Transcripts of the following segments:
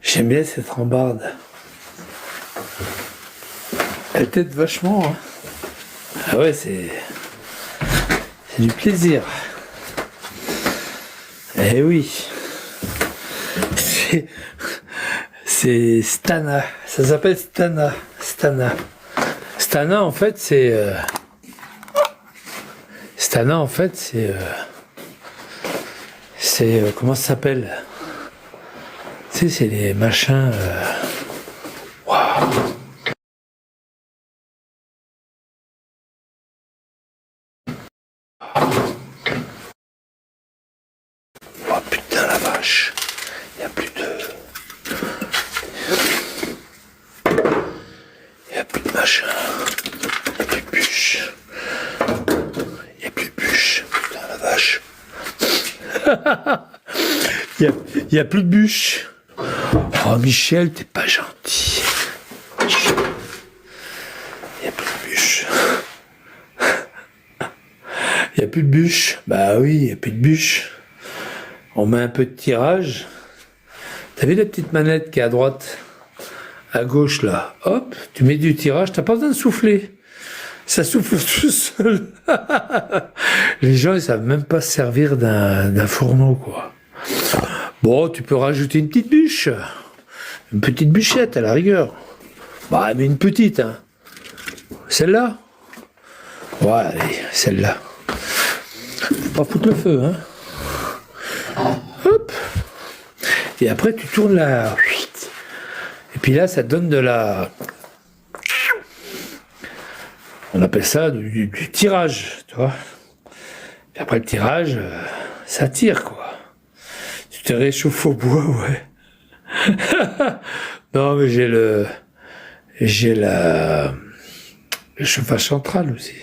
J'aime bien cette rambarde. Elle t'aide vachement. Hein. Ah ouais, c'est du plaisir. Eh oui. C'est Stana. Ça s'appelle Stana. Stana, en fait, c'est... Stana, en fait, c'est... comment ça s'appelle? Tu sais, c'est les machins... Waouh. Oh putain la vache. Il n'y a plus de... Il n'y a plus de machin. Il n'y a plus de bûche. Il n'y a plus de bûche. Putain la vache. Il n'y a plus de bûche. Oh Michel, t'es pas gentil. Il n'y a plus de bûche. Il n'y a plus de bûche. Bah oui, il n'y a plus de bûche. On met un peu de tirage. T'as vu la petite manette qui est à droite? À gauche là. Hop, tu mets du tirage, t'as pas besoin de souffler. Ça souffle tout seul. Les gens, ils savent même pas se servir d'un fourneau, quoi. Bon, tu peux rajouter une petite bûche. Une petite bûchette, à la rigueur. Bah, mais une petite, hein. Celle-là? Ouais, allez, celle-là. Faut pas foutre le feu, hein. Hop. Et après, tu tournes la... Et puis là, ça donne de la... On appelle ça du tirage, tu vois. Et après le tirage, ça tire, quoi. Tu te réchauffes au bois, ouais. Non, mais j'ai le chauffage central aussi.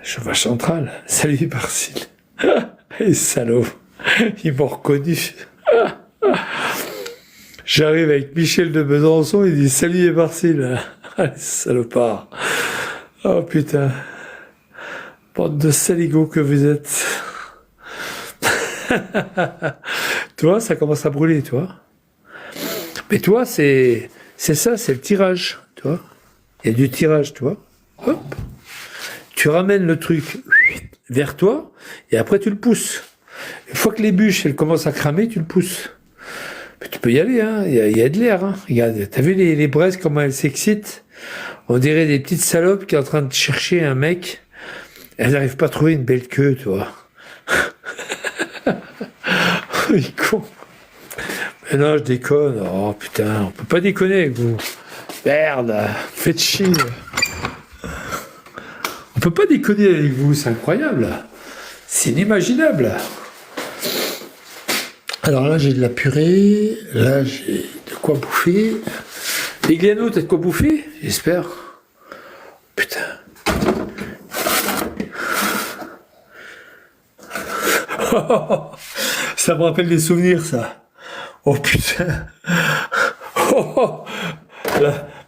Le chauffage central. Salut, Barcile. Les salauds. Ils m'ont reconnu. J'arrive avec Michel de Besançon, il dit salut, Barcile. Les salopards. Oh putain. Bande de saligots que vous êtes. Toi, ça commence à brûler, toi. Mais toi, c'est ça, c'est le tirage, tu vois. Il y a du tirage, tu vois. Hop. Tu ramènes le truc vers toi, et après tu le pousses. Une fois que les bûches, elles commencent à cramer, tu le pousses. Mais tu peux y aller, hein. Il y a de l'air, hein. Regarde, t'as vu les braises, comment elles s'excitent? On dirait des petites salopes qui sont en train de chercher un mec. Elles n'arrivent pas à trouver une belle queue, tu vois. Oh, il est con. Mais non, je déconne. Oh putain, on peut pas déconner avec vous. Merde, faites chier. On peut pas déconner avec vous, c'est incroyable. C'est inimaginable. Alors là, j'ai de la purée. Là, j'ai de quoi bouffer. Les Gliano, t'as de quoi bouffer? J'espère. Putain. Ça me rappelle des souvenirs, ça. Oh putain. Oh,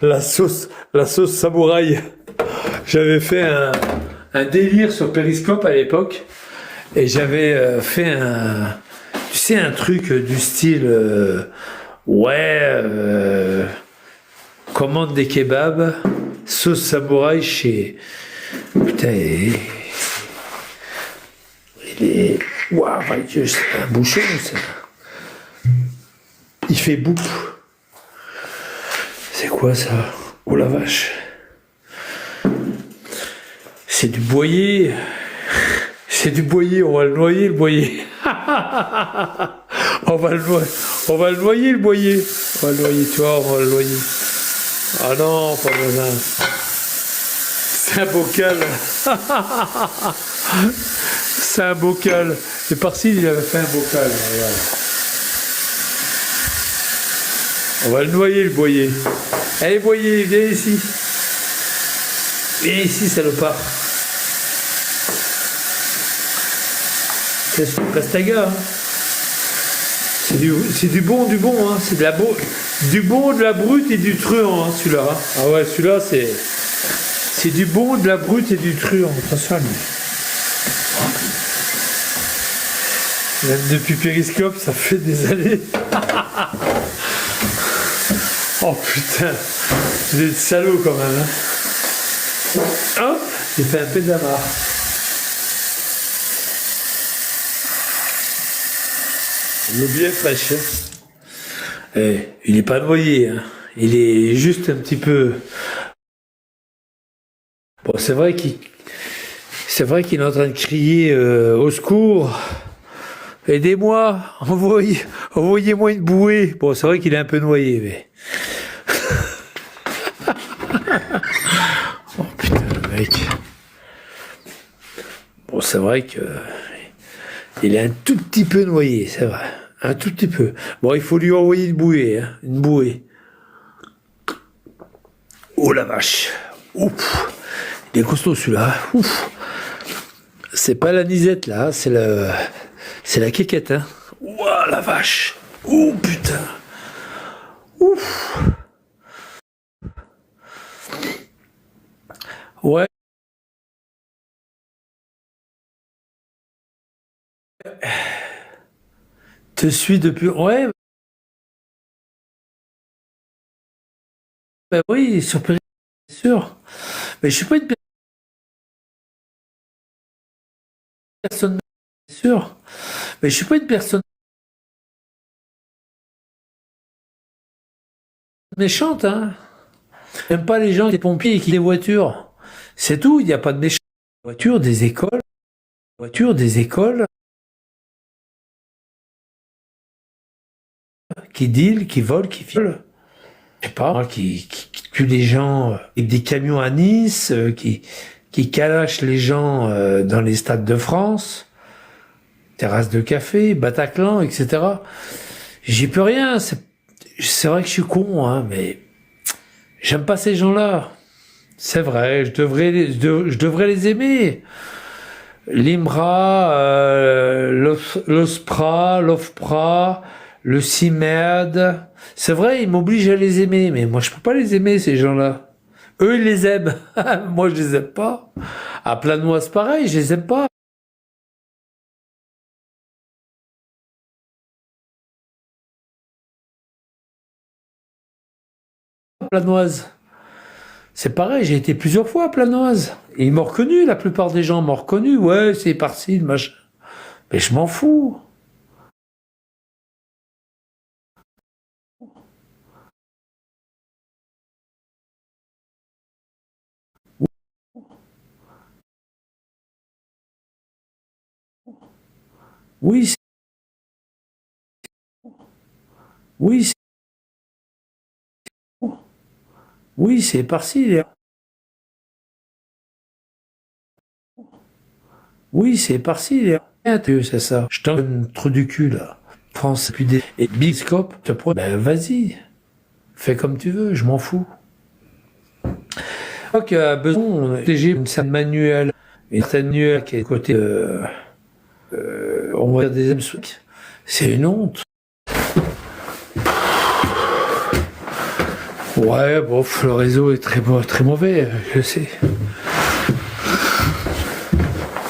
la sauce samouraï. J'avais fait un délire sur Periscope à l'époque. Et j'avais fait tu sais, un truc du style... commande des kebabs, sauce samouraï chez... Putain, il est... Waouh, c'est un bouchon, ça. Il fait boup. C'est quoi, ça? Oh la vache. C'est du boyer. C'est du boyer, on va le noyer, le boyer. On va le noyer, le boyer. On va le noyer, tu vois, on va le noyer. Ah non, pas besoin. C'est un bocal. C'est un bocal. Et par-ci, il avait fait un bocal. Regarde. On va le noyer, le boyer. Allez, boyer, viens ici. Viens ici, salopard. C'est Pastaga. Hein. C'est du bon, hein. C'est de la du bon, de la brute et du truand, hein, celui-là. Hein. Ah ouais, celui-là, c'est du bon, de la brute et du truand. Attention à lui. Même depuis Periscope, ça fait des années. Oh putain, vous êtes salaud quand même. Hein. Hop, j'ai fait un peu d'amarre. L'eau bien fraîche. Il n'est pas noyé. Hein. Il est juste un petit peu. Bon, c'est vrai qu'il est en train de crier au secours. Aidez-moi, envoyez-moi une bouée. Bon, c'est vrai qu'il est un peu noyé, mais. Oh putain, le mec. Bon, c'est vrai que il est un tout petit peu noyé, c'est vrai. Un tout petit peu. Bon, il faut lui envoyer une bouée, hein, une bouée. Oh la vache. Ouf. Il est costaud celui-là. Ouf. C'est pas la nisette là, c'est la quéquette, hein. Ouah la vache. Oh putain. Ouf. Ouais. Te suis depuis. Ouais. Bah oui, sur Péri- bien sûr. Mais je suis pas une personne, bien sûr. Mais je suis pas une personne méchante, hein. J'aime pas les gens qui sont pompiers et qui ont des voitures. C'est tout, il n'y a pas de méchants. Voitures, des écoles, qui deal, qui volent, qui violent. Je sais pas, qui tuent des gens avec des camions à Nice, qui calachent les gens dans les stades de France, terrasses de café, Bataclan, etc. J'y peux rien, c'est vrai que je suis con, hein, mais j'aime pas ces gens-là. C'est vrai, je devrais les aimer. L'IMRA, l'OFPRA, le CIMERD. C'est vrai, ils m'obligent à les aimer, mais moi je peux pas les aimer, ces gens-là. Eux, ils les aiment. Moi, je les aime pas. À Planoise, pareil, je les aime pas. À Planoise. C'est pareil, j'ai été plusieurs fois à Planoise. Et ils m'ont reconnu, la plupart des gens m'ont reconnu. Ouais, c'est par-ci, le machin. Mais je m'en fous. Oui, oui, oui, c'est par-ci. Oui, c'est par-ci. C'est ça. Je t'en donne un trou du cul, là. France, puis des... Et Big Scope, te prends. Ben, vas-y. Fais comme tu veux, je m'en fous. Donc, a besoin de protéger une certaine manuelle. Une certaine manuelle qui est côté, on va dire des M5. C'est une honte. Ouais, bon, le réseau est très mauvais, je sais.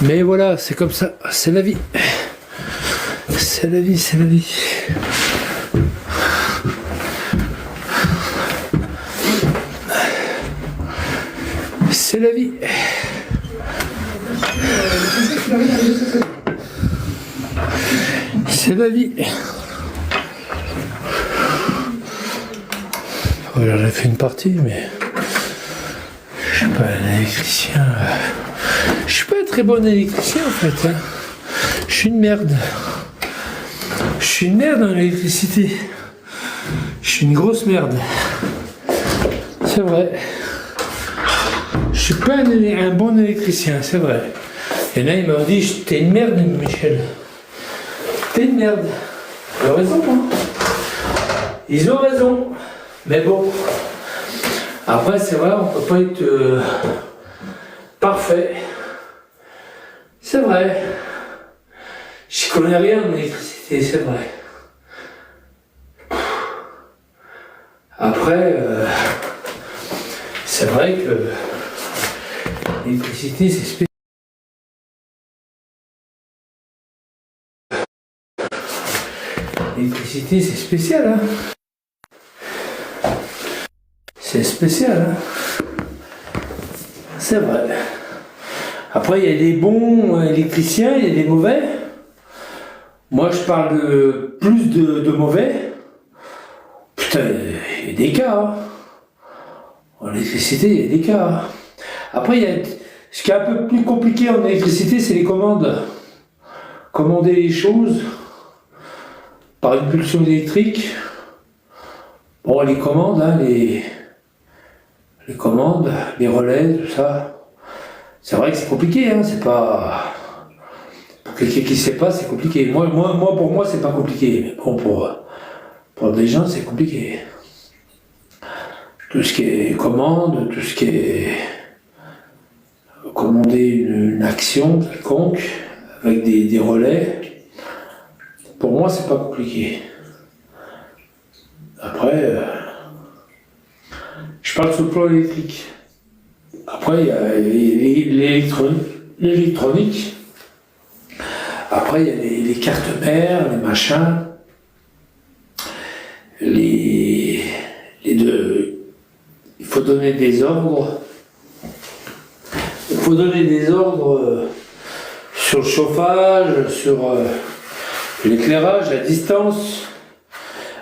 Mais voilà, c'est comme ça, c'est la vie. C'est la vie, c'est la vie. C'est la vie. C'est la vie. Voilà, j'ai fait une partie, mais je suis pas un électricien. Je suis pas un très bon électricien en fait. Hein. Je suis une merde. Je suis une merde en électricité. Je suis une grosse merde. C'est vrai. Je suis pas un bon électricien, c'est vrai. Et là, il m'a dit, t'es une merde, Michel. T'es une merde. Ils ont raison, hein. Ils ont raison. Mais bon. Après, c'est vrai, on peut pas être parfait. C'est vrai. Je connais rien en électricité, c'est vrai. Après, c'est vrai que l'électricité, c'est spécial. L'électricité, c'est spécial, hein. C'est spécial, hein. C'est vrai. Après, il y a des bons électriciens, il y a des mauvais. Moi, je parle plus de mauvais. Putain, il y a des cas. Hein. En électricité, il y a des cas. Hein. Après, ce qui est un peu plus compliqué en électricité, c'est les commandes. Commander les choses par une pulsion électrique. Bon, les commandes, hein, les commandes, les relais, tout ça. C'est vrai que c'est compliqué, hein, c'est pas... Pour quelqu'un qui ne sait pas, c'est compliqué. Moi, pour moi, c'est pas compliqué. Mais bon, pour des gens, c'est compliqué. Tout ce qui est commande, tout ce qui est... Commander une action quelconque, avec des relais, pour moi, c'est pas compliqué. Après, je parle sur le plan électrique. Après, il y a l'électronique. Après, il y a les cartes mères, les machins. Il faut donner des ordres. Il faut donner des ordres sur le chauffage, sur l'éclairage à distance,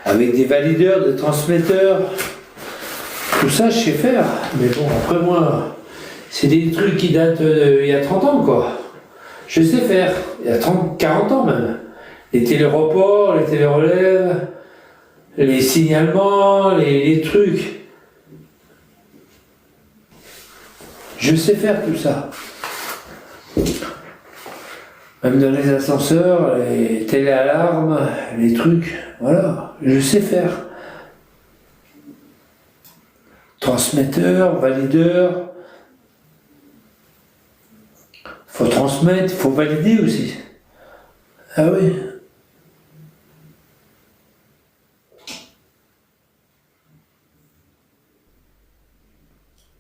avec des valideurs, des transmetteurs. Tout ça, je sais faire. Mais bon, après moi, c'est des trucs qui datent il y a 30 ans, quoi. Je sais faire. Il y a 30, 40 ans même. Les téléreports, les télérelèves, les signalements, les trucs. Je sais faire tout ça. Même dans les ascenseurs, les téléalarmes, les trucs, voilà, je sais faire. Transmetteur, valideur. Faut transmettre, il faut valider aussi. Ah oui.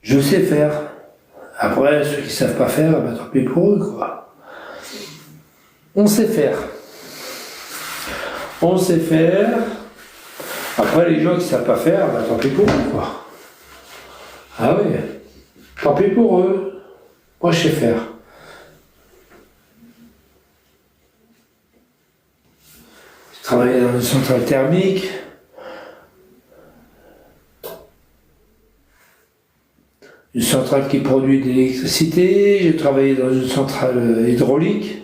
Je sais faire. Après, ceux qui ne savent pas faire, ben, tant pis pour eux, quoi. On sait faire. On sait faire. Après, les gens qui ne savent pas faire, ben, tant pis pour eux, quoi. Ah oui. Tant pis pour eux. Moi, je sais faire. J'ai travaillé dans une centrale thermique. Une centrale qui produit de l'électricité, j'ai travaillé dans une centrale hydraulique.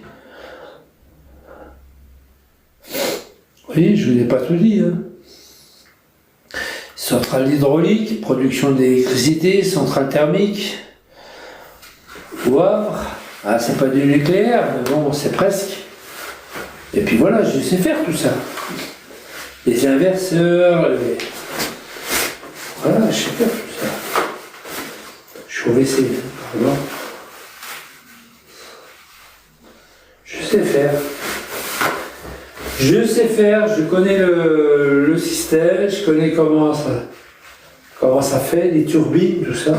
Oui, je ne vous ai pas tout dit. Hein. Centrale hydraulique, production d'électricité, centrale thermique. Au Havre, ah, c'est pas du nucléaire, mais bon, c'est presque. Et puis voilà, je sais faire tout ça. Les inverseurs, voilà, je sais faire tout ça. Je suis au WC, pardon. Je sais faire. Je sais faire, je connais le système, je connais comment ça fait, les turbines, tout ça.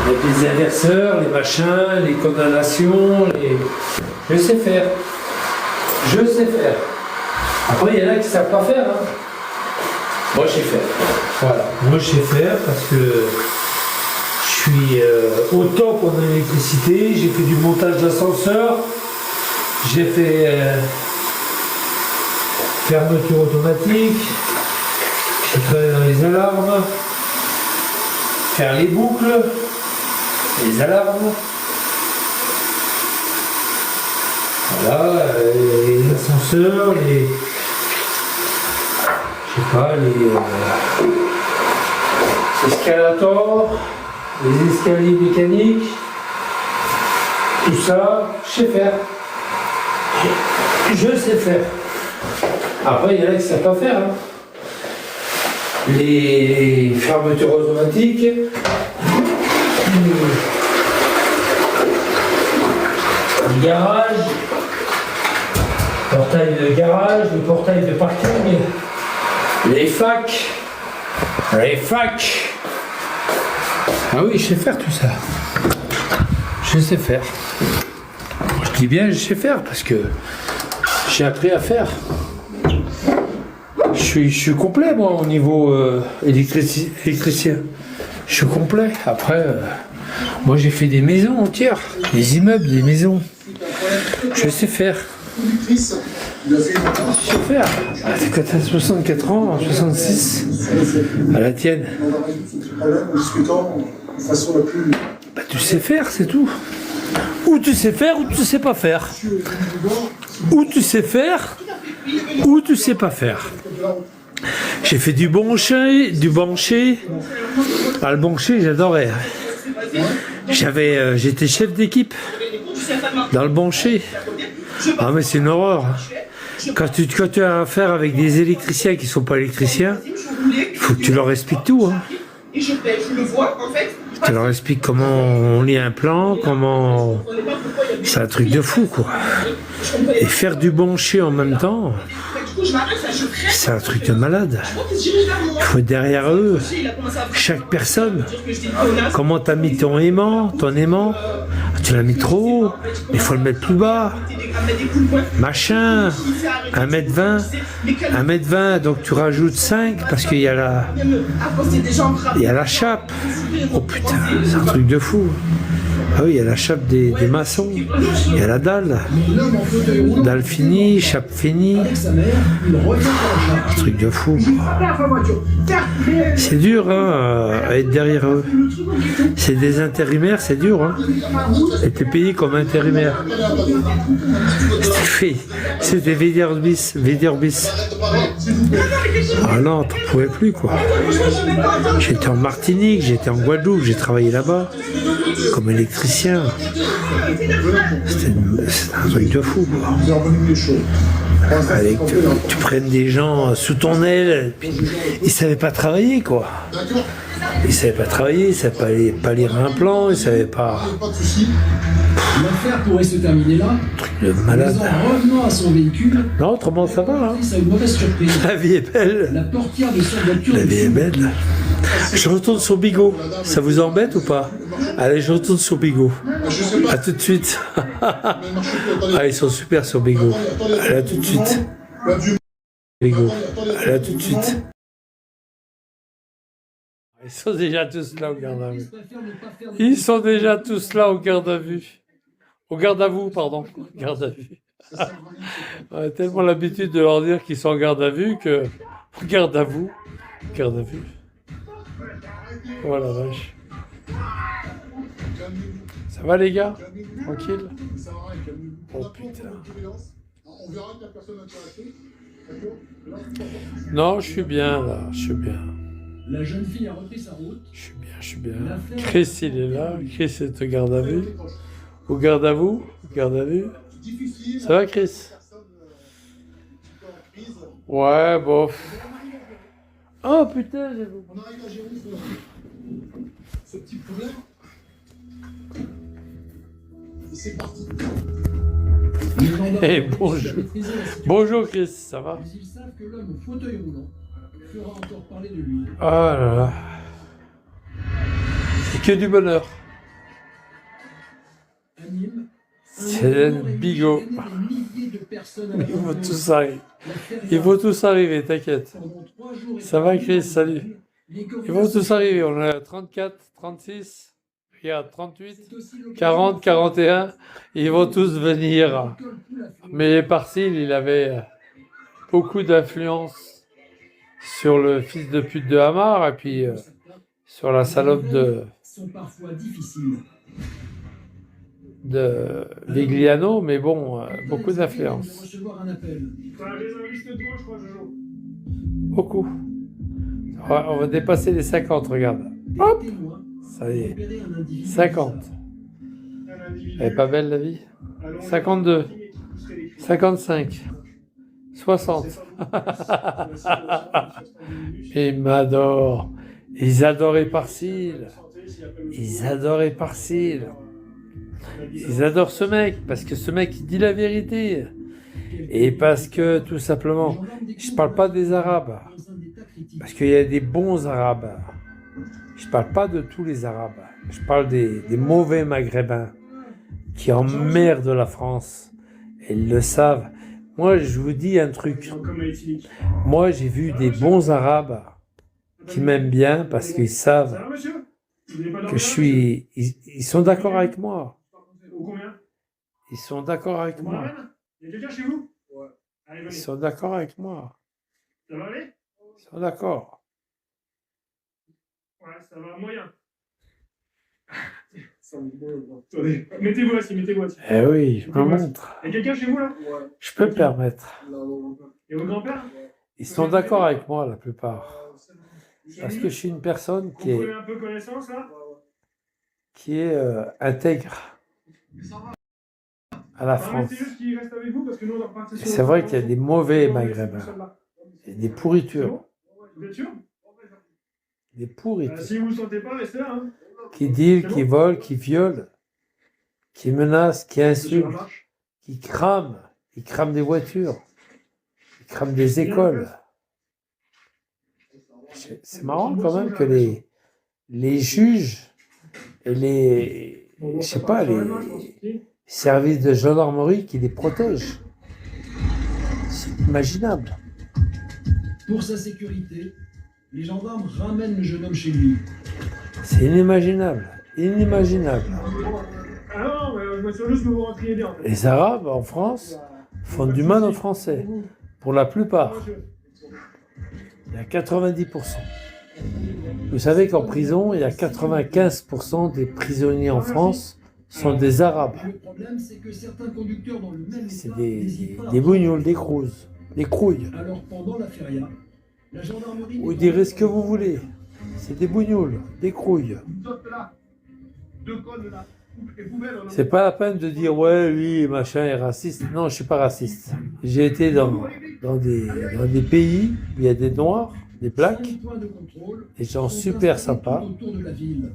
Avec les inverseurs, les machins, les condamnations, je sais faire. Je sais faire. Après, il y en a qui ne savent pas faire. Hein. Moi, je sais faire. Voilà. Moi, je sais faire parce que je suis au top en électricité. J'ai fait du montage d'ascenseur. J'ai fait fermeture automatique. J'ai travaillé dans les alarmes. Faire les boucles, les alarmes. Voilà, les ascenseurs, les escalators, les escaliers mécaniques, tout ça, je sais faire. Je sais faire. Après, il y en a qui ne savent pas faire. Hein. Les fermetures automatiques, les garages, portail de garage, le portail de parking, les facs. Ah oui, je sais faire tout ça. Je sais faire. Je dis bien je sais faire parce que j'ai appris à faire. Je suis complet, moi, au niveau électricien. Je suis complet. Après, moi, j'ai fait des maisons entières, des immeubles, des maisons. Je sais faire. Je sais faire. Quand t'as 64 ans, 66, à la tienne. Bah, tu sais faire, c'est tout. Ou tu sais faire, ou tu sais pas faire. Ou tu sais faire, ou tu sais pas faire. J'ai fait du bancher. Ah, le bancher, j'adorais. J'étais chef d'équipe dans le bancher. Ah, mais c'est une horreur. Quand tu as affaire avec des électriciens qui sont pas électriciens, il faut que tu leur expliques tout. Hein. Tu leur expliques comment on lit un plan, comment... C'est un truc de fou, quoi. Et faire du bancher en même temps, c'est un truc de malade. Il faut être derrière eux, chaque personne. Comment t'as mis ton aimant, tu l'as mis trop haut, il faut le mettre plus bas. Machin, 1m20, 1m20, donc tu rajoutes 5 parce qu'il y a la chape. Oh putain, c'est un truc de fou. Ah oui, il y a la chape des maçons, il y a la dalle finie, chape finie, un truc de fou. C'est dur hein, à être derrière eux. C'est des intérimaires, c'est dur. Hein. Et t'es payé comme intérimaire. C'était Védirbis. Ah non, t'en pouvais plus quoi. J'étais en Martinique, j'étais en Guadeloupe, j'ai travaillé là-bas comme électricien. C'était un truc de fou quoi. Avec, tu prennes des gens sous ton aile, ils savaient pas travailler quoi. Ils savaient pas travailler, ils savaient pas lire un plan, ils savaient pas. L'affaire pourrait se terminer là. Truc de malade. En revenant à son véhicule. Non, autrement ça va. Hein. Ça a une mauvaise surprise. La vie est belle. La portière de sa voiture. La vie est belle. Je retourne sur Bigot. Ça vous embête ou pas? Allez, je retourne sur Bigot. A tout de suite. Ah, ils sont super sur Bigot. Allez, à tout de suite. Bigot. Allez, à tout de suite. Ils sont déjà tous là au garde à vue. Ils sont déjà tous là au garde à vue. Au garde à vous, pardon. Garde à vue. On a tellement l'habitude de leur dire qu'ils sont en garde à vue que... Garde à vous. Garde à vue. Oh la vache. Ça va les gars? Tranquille? Oh putain. Non, je suis bien là. Je suis bien. La jeune fille a repris sa route. Je suis bien. Chris, il est là. Chris est au garde à vue. Au garde à vous. Garde à vue. Ça va, Chris? Ouais, bof. Oh putain, j'ai vu. On arrive à gérer ce petit problème. Et c'est parti. Hey, bonjour. Bonjour, Chris, ça va? Mais ils savent que l'homme au fauteuil roulant fera encore parler de lui. Oh là là. C'est que du bonheur. Anime. C'est Bigot. Ils vont tous arriver. Ils vont tous arriver, t'inquiète. Ça va, Chris? Salut. Ils vont tous arriver. On est à 34, 36, regarde, 38, 40, 41. Ils vont tous venir. Mais Parcil, il avait beaucoup d'influence sur le fils de pute de Hamar et puis sur la salope de Vigliano, mais bon, beaucoup d'influence. Beaucoup. On va dépasser les 50, regarde. Hop, ça y est. 50. Elle est pas belle la vie? 52. 55. 60. Ils m'adorent. Ils adoraient Parcil. Ils adoraient Parcil. Ils adorent ce mec, parce que ce mec, il dit la vérité. Et parce que, tout simplement, je parle pas des Arabes. Parce qu'il y a des bons Arabes. Je parle pas de tous les Arabes. Je parle des mauvais Maghrébins qui emmerdent la France. Et ils le savent. Moi, je vous dis un truc. Comme éthylique. Moi, j'ai vu des bons Arabes qui m'aiment bien parce qu'ils Ça savent va, monsieur? Vous n'avez pas dormi que je là, suis... Ils sont d'accord avec moi. monsieur Au combien? Ils sont d'accord avec On me moi. ramène? Il y a quelqu'un chez vous? Ouais. Allez, Ils venez. sont d'accord avec moi. Ça va aller? Ils sont d'accord. Ouais, ça va moyen. Ça me brûle, moi. Attendez, mettez-vous assis, mettez-vous assis. Eh oui, je me montre. Il y a quelqu'un chez vous là? Ouais. Je peux me permettre. Là, on va Et votre grand-père? Ils sont d'accord avec moi, la plupart. c'est bon. Parce que je suis une personne Vous prenez un peu connaissance là? qui est intègre Mais ça va. à la Parlez, France. c'est juste qui reste avec vous parce que nous on va repartir sur C'est notre vrai qu'il y a intervention. des mauvais Non, mais c'est maghrébins. tout celle-là. Il y a des C'est pourritures. bon? Vous êtes sûr? Des pourritures. Si vous ne sentez pas, restez là. Hein. Qui deal, qui volent, qui violent, qui menacent, qui Sur la insultent, marche. qui crament. Ils crament des voitures. Ils crament des écoles. C'est marrant quand même que les juges et les, je sais pas, les services de gendarmerie qui les protègent. C'est inimaginable. Pour sa sécurité, les gendarmes ramènent le jeune homme chez lui. C'est inimaginable. Inimaginable. Ah non, mais je me suis juste que vous rentriez bien. En fait. Les Arabes en France font du mal aux Français. Pour la plupart. Il y a 90%. Vous savez qu'en prison, il y a 95% des prisonniers en France sont des Arabes. Le problème, c'est que certains conducteurs dans le même C'est état des n'hésitent pas à bougnoules, des crouzes, des crouilles. Alors pendant la feria, la gendarmerie... Vous direz ce que vous voulez. C'est des bougnoules, des crouilles. C'est pas la peine de dire ouais, lui, machin est raciste. Non, je suis pas raciste. J'ai été dans des pays où il y a des noirs, des blacks, 5 points de contrôle des gens sont super installés sympas. tout autour de la ville.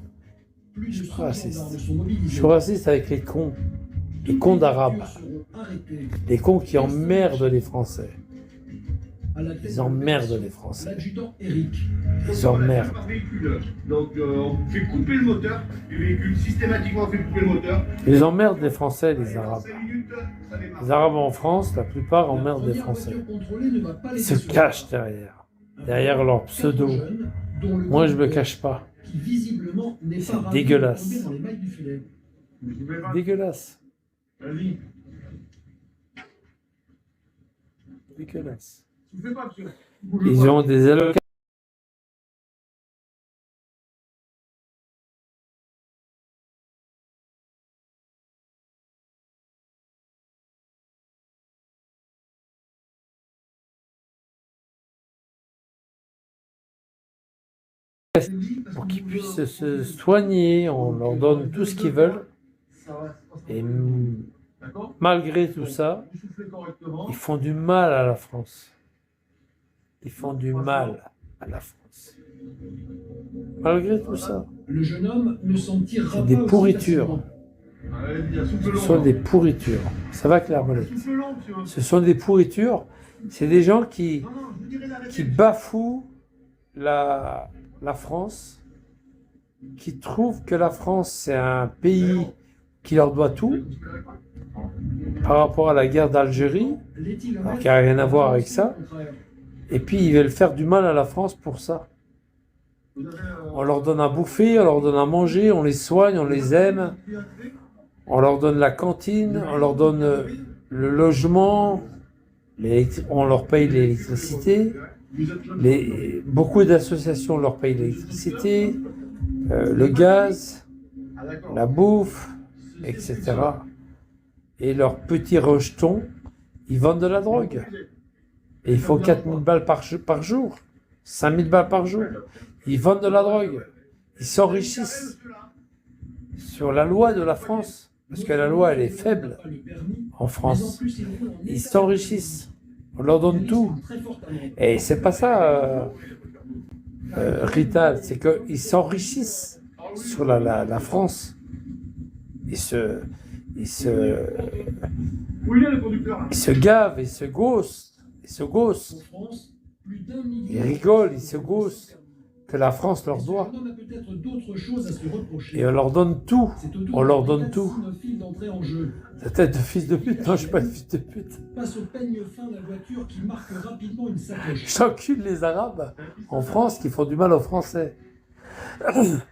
Plus de Je suis 100 pas raciste. gendarmes sont mobilisés. Je suis raciste avec les cons d'Arabes, Toutes les voitures seront arrêtées. les cons qui emmerdent les Français. À la tête Ils de emmerdent l'opération, les Français. L'adjudant Eric. Ils emmerdent. Par véhicule. Donc on fait couper le moteur du véhicule, systématiquement on fait couper le moteur. Ils emmerdent les Français, les Arabes. 5 minutes, ça démarre. Les Arabes en France, la plupart La emmerdent les première Français. voiture contrôlée ne va pas Ils laisser se sur cachent la derrière leur Quatre pseudo. jeunes, dont le Moi, je me conducteur, cache pas. Qui visiblement n'est C'est pas ravi de dégueulasse. tomber dans les mailles du filet. Je vous fais pas. Dégueulasse. Vas-y. Dégueulasse. Je vous fais pas, monsieur. Ils ont des allocations. Pour qu'ils puissent se soigner, on leur donne tout ce qu'ils veulent. Et malgré tout ça, ils font du mal à la France. Ils font du mal à la France. Malgré tout ça, Le jeune homme ne s'en tirera c'est des pas aussi pourritures. facilement. Allez-y, un souffle Ce long. sont des pourritures. Ça va, Claire Molette? Souffle long, monsieur. Ce sont des pourritures. C'est des gens qui Non, non, je vous dirai d'arrêter. qui bafouent la France, qui trouvent que la France c'est un pays qui leur doit tout par rapport à la guerre d'Algérie, L'éthylomètre alors qu'il n'y a rien à voir avec ça, au contraire. et puis ils veulent faire du mal à la France pour ça. Vous avez, On leur donne à bouffer, on leur donne à manger, on les soigne, on les aime, on leur donne la cantine, on leur donne le logement, on leur paye l'électricité. Beaucoup d'associations leur payent l'électricité, le gaz, Ah, d'accord. la bouffe, etc. Et leurs petits rejetons, ils vendent de la drogue. Et il faut 4000 balles par jour, 5000 balles par jour. Ils vendent de la drogue. Ils s'enrichissent sur la loi de la France. Parce que la loi, elle est faible Pas le permis, en mais en France. plus, ils roulent en Ils état s'enrichissent. On leur donne tout. très forte amende. Et c'est pas ça, Rita, c'est qu'ils s'enrichissent sur la France. Ils se Où il est le conducteur là? gavent, ils se gaussent, En France, plus d'1 million ils rigolent, ils se gaussent. que la France leur Et ce doit. jeune homme a peut-être d'autres choses à se reprocher. Et on leur donne tout. C'est autour On de leur la donne brigade tout. cynophile d'entrée en jeu. Ta tête de fils de pute. Non, je suis pas de fils de pute. Face au peigne fin de la voiture qui marque rapidement une sacoche. J'encule les Arabes en France qui font du mal aux Français.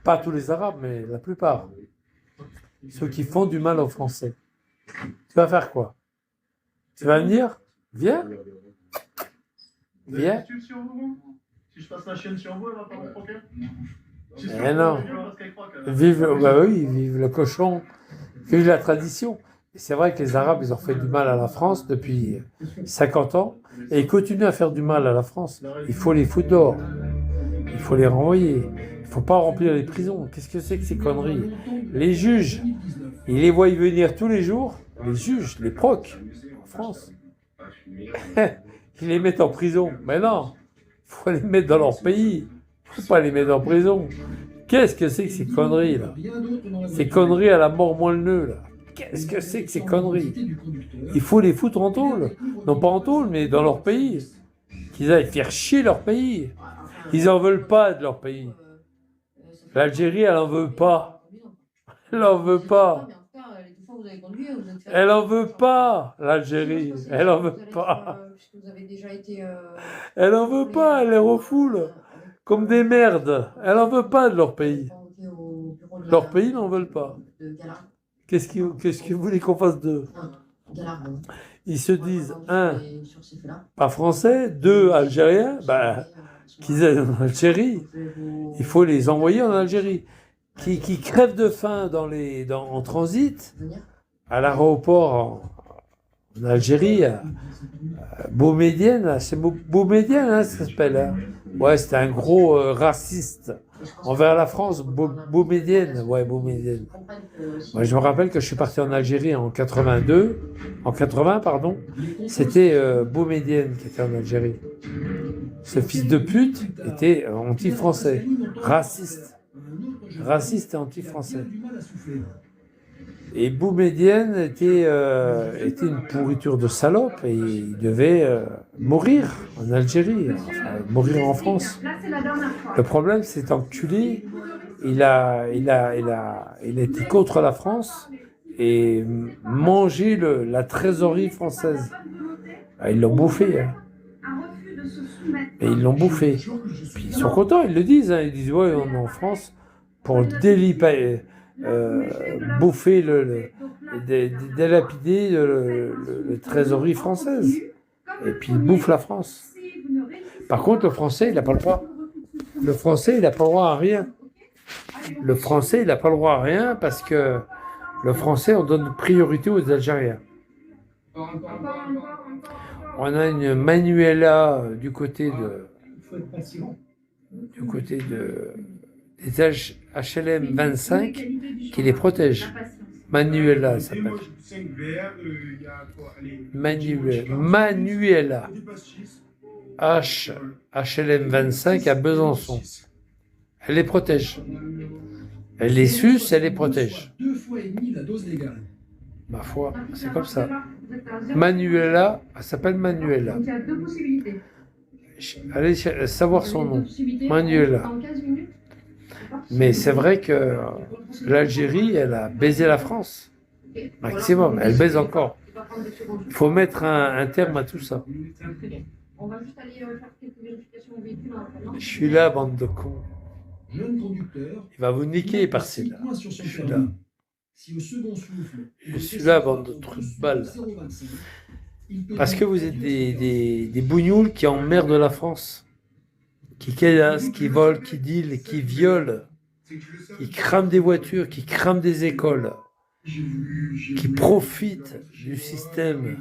Pas tous les Arabes, mais la plupart. Ceux qui font du mal aux Français. Tu vas faire quoi? Tu vas venir? Viens. Viens. Tu le survaux? Si je passe la chaîne survaux, elle va pas me croquer? Eh non. Vive, bah oui, vive le cochon. Vive la tradition. Et c'est vrai que les Arabes, ils ont fait du mal à la France depuis 50 ans. Et ils continuent à faire du mal à la France. Il faut les foutre dehors. Il faut les renvoyer. Il ne faut pas remplir les prisons. Qu'est-ce que c'est que ces conneries? Les juges, ils les voient y venir tous les jours. Les juges, les procs, en France. Ils les mettent en prison. Mais non, il faut les mettre dans leur pays. Il ne faut pas les mettre en prison. Qu'est-ce que c'est que ces conneries, là? Ces conneries à la mort moelle-neu, là. Qu'est-ce que c'est que ces conneries? Il faut les foutre en tôle. Non pas en tôle, mais dans leur pays. Qu'ils aillent faire chier leur pays. Ils n'en veulent pas de leur pays. L'Algérie, elle n'en veut pas. Elle n'en veut pas. Elle n'en veut pas, l'Algérie. Elle n'en veut pas. Elle n'en veut pas, elle les refoule. Comme des merdes. Elle n'en veut pas de leur pays. Leur pays n'en veulent pas. Qu'est-ce que vous voulez qu'on fasse d'eux? Ils se disent, un, pas français, deux, algériens, bah, qu'ils aillent en Algérie. Il faut les envoyer en Algérie. Qui crèvent de faim en transit, à l'aéroport en Algérie, à Boumedienne, c'est Boumedienne, hein, ça s'appelle. Hein. Ouais, c'était un gros raciste envers la France, Boumedienne. Ouais, Boumedienne. Moi, je me rappelle que je suis parti en Algérie en 80, pardon. C'était Boumedienne qui était en Algérie. Ce fils de pute était anti-français, raciste et anti-français. Et Boumedienne était une pourriture de salope et il devait mourir en Algérie, enfin, mourir en France. Le problème, c'est enculé. Il a été contre la France et mangé la trésorerie française. Ah, ils l'ont bouffé. Hein. Et ils l'ont bouffé. Puis ils sont contents, ils le disent. Hein. Ils disent, ouais, on est en France pour bouffer, délapider le trésorerie française. Et puis ils bouffent la France. Par contre, le français, il n'a pas le droit. Le français, il n'a pas le droit à rien. Le français, il n'a pas le droit à rien parce que le français, on donne priorité aux Algériens. On a une Manuela du côté des HLM 25 qui les protège. Manuela, elle s'appelle. Manuela. HLM 25 à Besançon. Elle les protège. Elle les suce, elle les protège. 2,5 fois la dose légale. Ma foi, c'est comme ça. Manuela, elle s'appelle Manuela. Donc il y a deux possibilités. Allez savoir son nom. Manuela. Mais c'est vrai que l'Algérie, elle a baisé la France. Maximum. Elle baise encore. Il faut mettre un terme à tout ça. On va juste aller faire quelques vérifications au véhicule. Je suis là, bande de cons. Jeune conducteur. Il va vous niquer par-ci, là. Je suis là. Si au second souffle, Je suis là, bande de trous de balles. Parce que vous êtes des bougnoules qui emmerdent la France. Qui caillassent, qui volent, qui dealent, qui violent. Qui crament des voitures, qui crament des écoles. Qui profitent du système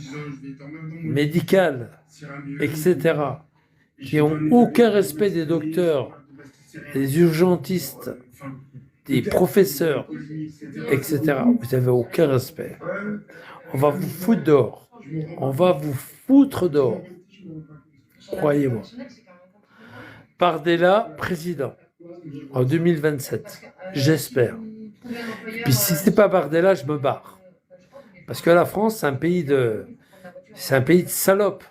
médical, etc. Qui n'ont aucun respect des docteurs, des urgentistes, des professeurs, etc. Vous n'avez aucun respect. On va vous foutre dehors. On va vous foutre dehors. Croyez-moi. Bardella, président, en 2027. J'espère. Et puis si c'est pas Bardella, je me barre. Parce que la France, c'est un pays de salopes.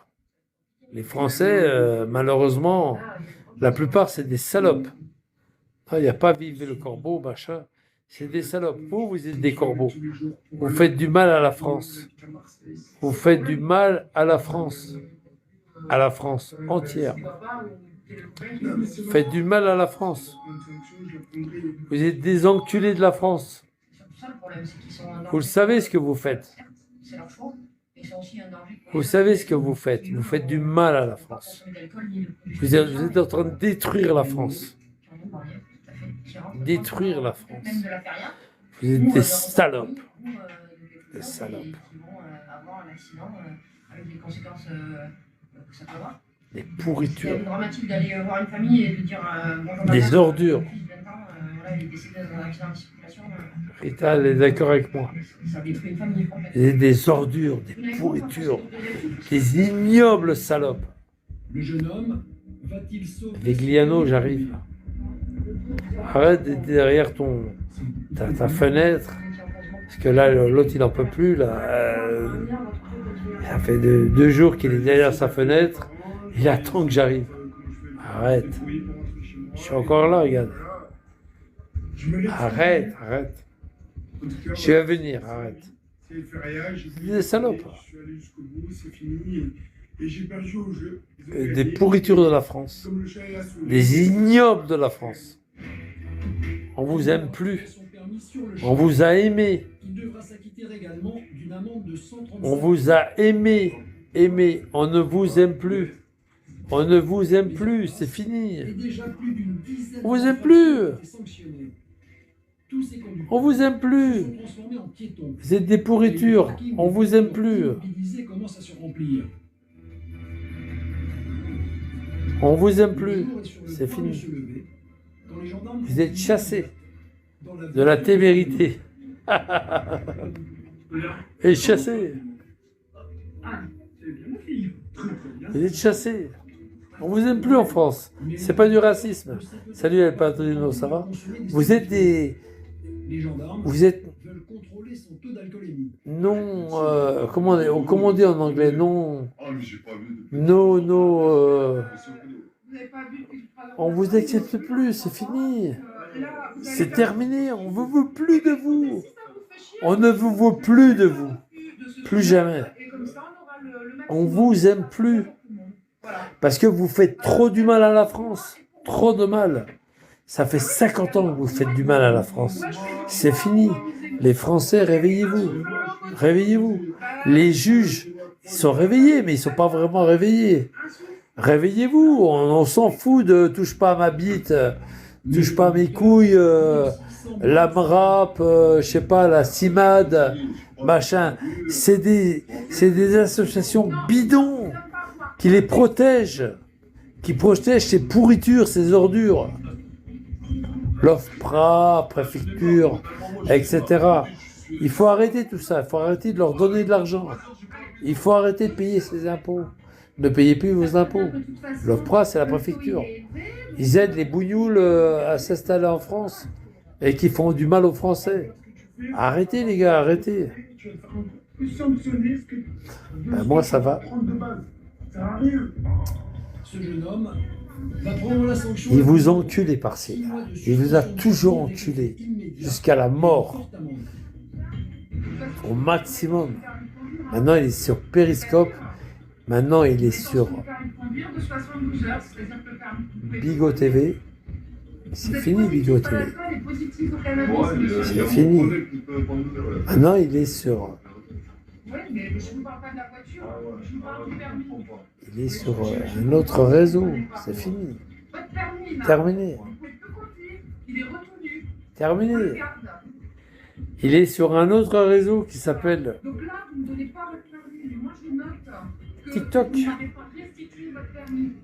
Les Français, malheureusement, la plupart, c'est des salopes. Non, il n'y a pas vive le corbeau, machin. C'est des salopes. Vous, vous êtes des corbeaux. Vous faites du mal à la France. Vous faites du mal à la France. À la France entière. Vous faites du mal à la France. Vous êtes des enculés de la France. Vous le savez ce que vous faites. Vous savez ce que vous faites. Vous faites du mal à la France. Vous êtes en train de détruire la France. Détruire la France. Vous êtes des salopes. Des salopes. Des pourritures. C'est dramatique d'aller voir une famille et de dire bonjour. Des ordures. Il est décédé dans un accident de circulation. Rita, elle est d'accord avec moi. Ça détruit une famille complète. Vous êtes des ordures, des pourritures, des ignobles salopes. Le jeune homme va-t-il sauver... Vegliano, j'arrive. Arrête d'être derrière ta fenêtre. Parce que là, l'autre, il n'en peut plus. Là. Ça fait 2 jours qu'il est derrière sa fenêtre. Il attend que j'arrive. Arrête. Je suis encore là, regarde. Arrête. Je vais venir, arrête. Des salopes. Des pourritures de la France. Des ignobles de la France. On vous aime plus. On vous a aimé. On vous a aimé. On ne vous aime plus. On ne vous aime plus. C'est fini. On vous aime plus. On vous aime plus. Vous êtes des pourritures. On vous aime plus. On vous aime plus. C'est fini. Vous êtes chassés de la témérité. Et chassés. Vous êtes chassés. On vous aime plus en France. C'est pas du racisme. Salut El Padrino, ça va? Vous êtes des... Vous êtes... Non... comment on dit en anglais? Non... On vous accepte plus, c'est fini. C'est terminé, on ne veut plus de vous. On ne vous veut plus de vous. Plus jamais. On vous aime plus. Parce que vous faites trop du mal à la France. Trop de mal. Ça fait 50 ans que vous faites du mal à la France. C'est fini. Les Français, réveillez-vous. Réveillez-vous. Les juges, ils sont réveillés, mais ils ne sont pas vraiment réveillés. Réveillez-vous. On s'en fout de touche pas à ma bite, touche pas à mes couilles, l'AMRAP, je sais pas, la CIMAD, machin. C'est des associations bidons qui les protègent, qui protègent ces pourritures, ces ordures. L'OFPRA, préfecture, etc. Il faut arrêter tout ça, il faut arrêter de leur donner de l'argent. Il faut arrêter de payer ces impôts. Ne payez plus vos impôts. L'OFPRA, c'est la préfecture. Ils aident les bougnoules à s'installer en France et qui font du mal aux Français. Arrêtez les gars, arrêtez. Ben, moi, ça va. Ce jeune homme va prendre la sanction. Il vous enculé par-ci. Il vous a toujours enculé jusqu'à la mort. Au maximum. Maintenant, il est sur Periscope. Maintenant, il est sur Bigot TV. C'est fini, Bigot TV. C'est fini. Maintenant, il est sur... Il est sur un autre réseau. C'est fini. Terminé. Terminé. Il est sur un autre réseau qui s'appelle TikTok.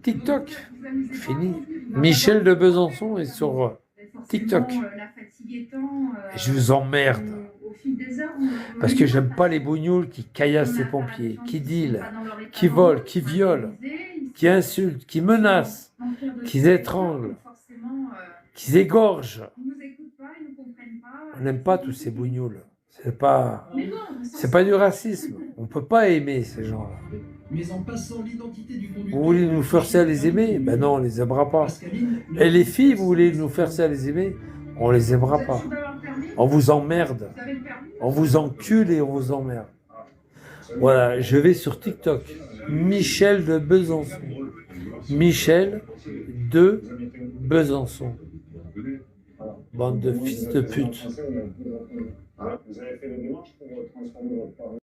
TikTok. Fini. Michel de Besançon est sur TikTok. Et je vous emmerde. Parce que j'aime pas les bougnoules qui caillassent les pompiers, qui dealent, qui volent, qui violent, qui insultent, qui menacent, qui étranglent, qui égorgent. On n'aime pas tous ces bougnoules. C'est pas du racisme. On peut pas aimer ces gens-là. mais en passant l'identité du conducteur. Vous voulez nous forcer à les aimer? Ben non, on les aimera pas. Et les filles, vous voulez nous forcer à les aimer? On les aimera Vous êtes pas. sûr d'avoir le permis? On vous emmerde. Vous avez le permis? On vous encule et on vous emmerde. Voilà, je vais sur TikTok. Michel de Besançon. Michel de Besançon. Bande de fils de pute. Vous avez fait des démarches pour transformer votre parent